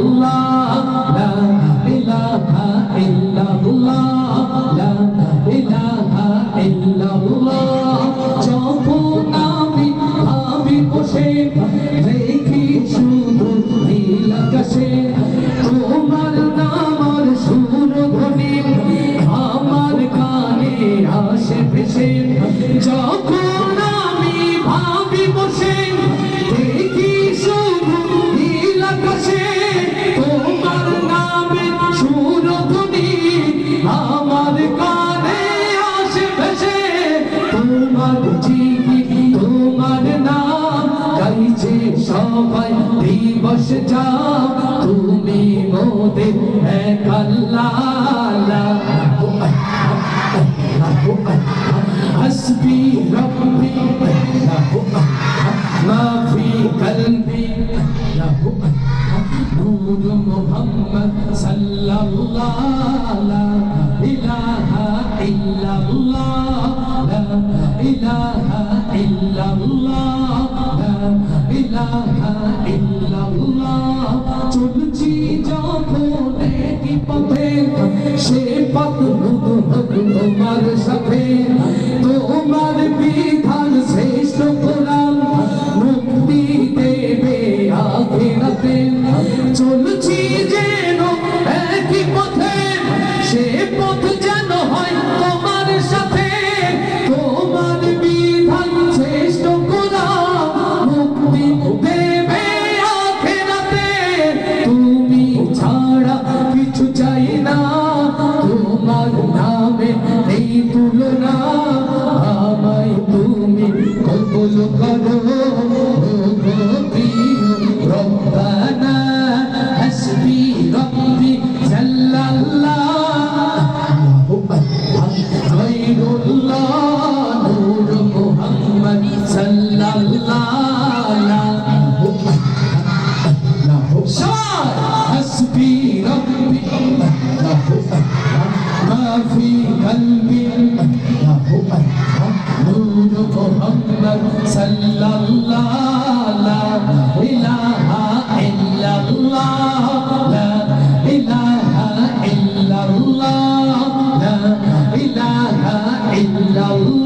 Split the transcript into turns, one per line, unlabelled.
ইল্লাল্লাহ লা ইলাহা ইল্লাল্লাহ লা ইলাহা ইল্লাল্লাহ যখন আমি ভাবি বসে দেখি শুধু নীল আকাশে তোমার নামের সুরধ্বনি আমার কানে আসে ভেসে যখন আমি ভাবি বসে দেখি শুধু নীল আকাশে তোমার নামের সুরধ্বনি আমার কানে আসে ভেসে তোমার জিগি তোমার নাম গাইছে সবাই দিবস যাও তুমি মোদের এক আল্লাহ حسبي ربي ما في قلبي نور محمد صلى الله لا إله إلا الله لا إله إلا الله لا إله إلا الله চলছি যখন একই পথে সে পথ তোমার সাথে তোমার বিধান শ্রেষ্ঠ কোরআন মুক্তি দেবে আখিরাতে চলছি যেন একই পথে সে পথ যেন হয় তোমার সাথে তোমার বিধান শ্রেষ্ঠ কোরআন মুক্তি দেবে আখিরাতে তুমি ছাড়া কিছু চাই না তোমার নামে নেই তুলনা আমায় তুমি কবুল করো রব্বানা হাসবি রব্বি সাল্লাল্লাহু গায়রুল্লাহ নূর মুহাম্মদ সাল্লাল্লাহু হাসবি রব্বি ما في قلبي نور محمد صلى الله لا إله إلا الله لا إله إلا الله لا إله إلا الله